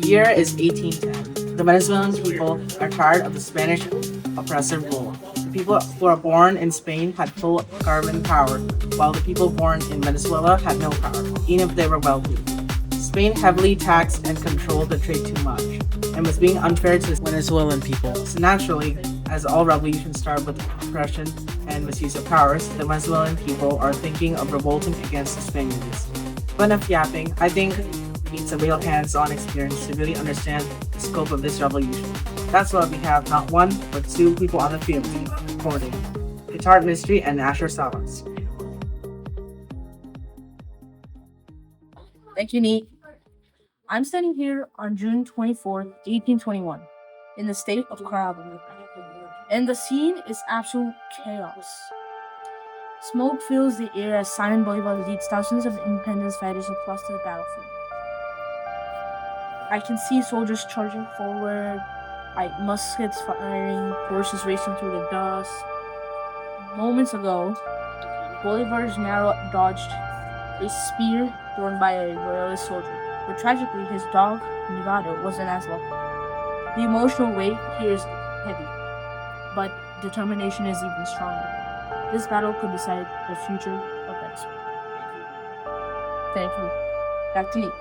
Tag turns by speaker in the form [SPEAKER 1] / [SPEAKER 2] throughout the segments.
[SPEAKER 1] year is 1810. The Venezuelan people are tired of the Spanish oppressive rule. The people who are born in Spain had full government power, while the people born in Venezuela had no power, even if they were wealthy. Spain heavily taxed and controlled the trade too much, and was being unfair to the Venezuelan people. So naturally, as all revolutions start with oppression and misuse of powers, the Venezuelan people are thinking of revolting against the Spaniards. But enough yapping, I think we need some real hands-on experience to really understand the scope of this revolution. That's why we have not one, but two people on the field recording. Guitar Mystery and Asher Salas.
[SPEAKER 2] Thank you, Neat. I'm standing here on June 24th, 1821, in the state of Carabobo, and the scene is absolute chaos. Smoke fills the air as Simon Bolivar leads thousands of independence fighters across the battlefield. I can see soldiers charging forward, like muskets firing, horses racing through the dust. Moments ago, Bolivar's narrow dodged a spear thrown by a royalist soldier, but tragically his dog, Nevada, wasn't as lucky. The emotional weight here is heavy, but determination is even stronger. This battle could decide the future of Venezuela. Thank you. Back to you.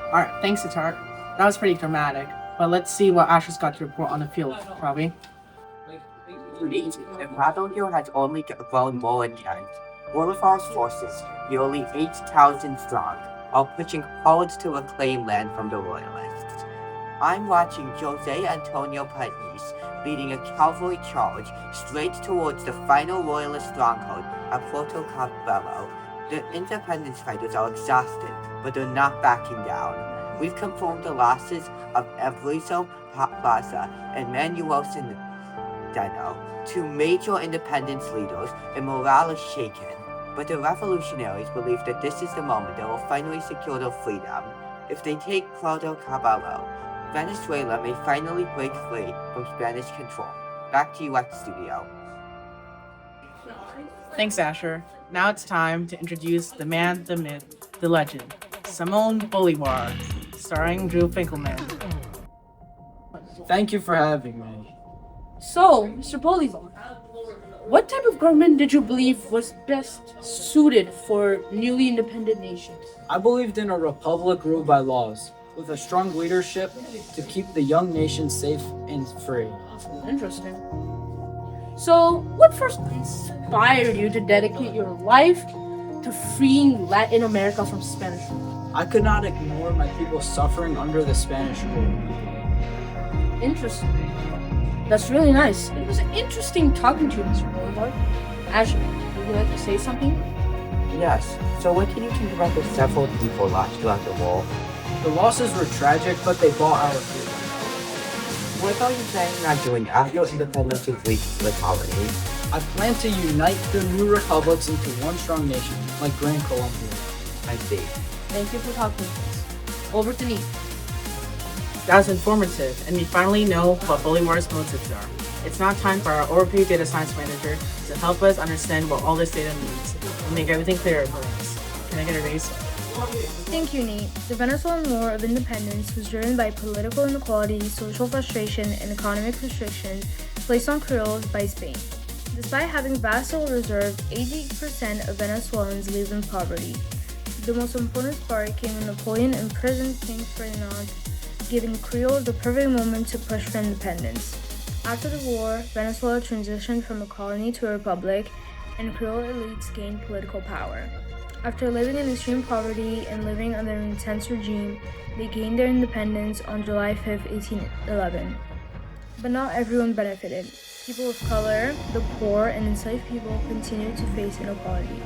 [SPEAKER 1] Alright, thanks, Guitar. That was pretty dramatic, but let's see what Asher's got to report on the field, Robbie.
[SPEAKER 3] The battlefield has only grown more intense. Bolivar's forces, nearly 8,000 strong, are pushing hard to reclaim land from the royalists. I'm watching Jose Antonio Panis leading a cavalry charge straight towards the final royalist stronghold at Puerto Cabello. The independence fighters are exhausted, but they're not backing down. We've confirmed the losses of Ebrizo Plaza and Manuel Centeno, two major independence leaders, and morale is shaken. But the revolutionaries believe that this is the moment they will finally secure their freedom. If they take Puerto Cabello, Venezuela may finally break free from Spanish control. Back to you at the studio.
[SPEAKER 1] Thanks, Asher. Now it's time to introduce the man, the myth, the legend, Simon Bolivar, starring Drew Finkelman.
[SPEAKER 4] Thank you for having me.
[SPEAKER 2] So, Mr. Bolivar, what type of government did you believe was best suited for newly independent nations?
[SPEAKER 4] I believed in a republic ruled by laws, with a strong leadership to keep the young nation safe and free.
[SPEAKER 2] Interesting. So, what first inspired you to dedicate your life to freeing Latin America from Spanish rule?
[SPEAKER 4] I could not ignore my people suffering under the Spanish rule.
[SPEAKER 2] Interesting. That's really nice. It was interesting talking to you, Mr. Bolivar. Ashley, would you like to say something?
[SPEAKER 3] Yes, so what can you think about the several people lost throughout the war?
[SPEAKER 4] The losses were tragic, but they bought our freedom.
[SPEAKER 3] What are you planning on doing after independence is reached the colonies?
[SPEAKER 4] I plan to unite the new republics into one strong nation, like Grand Colombia.
[SPEAKER 3] I see.
[SPEAKER 2] Thank you for talking to us. Over to me.
[SPEAKER 1] That was informative, and we finally know what Bolivar's motives are. It's now time for our overview data science manager to help us understand what all this data means and make everything clearer for us. Can I get a raise?
[SPEAKER 5] Thank you, Nate. The Venezuelan War of Independence was driven by political inequality, social frustration, and economic restrictions placed on Creoles by Spain. Despite having vast oil reserves, 80% of Venezuelans live in poverty. The most important spark came when Napoleon imprisoned King Ferdinand, giving Creole the perfect moment to push for independence. After the war, Venezuela transitioned from a colony to a republic, and Creole elites gained political power. After living in extreme poverty and living under an intense regime, they gained their independence on July 5, 1811. But not everyone benefited. People of color, the poor, and enslaved people continued to face inequality.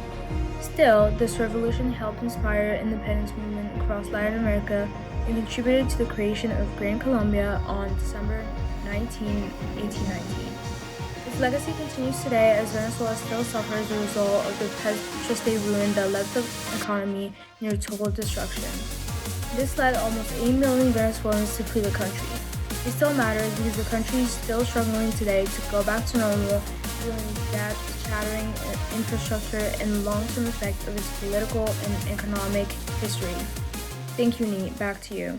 [SPEAKER 5] Still, this revolution helped inspire independence movement across Latin America and contributed to the creation of Gran Colombia on December 19, 1819. Its legacy continues today as Venezuela still suffers the result of the post-state ruin that left the economy near total destruction. This led almost 8 million Venezuelans to flee the country. It still matters because the country is still struggling today to go back to normal, dealing with debt, shattering infrastructure, and long-term effect of its political and economic history. Thank you, Nate. Back to you.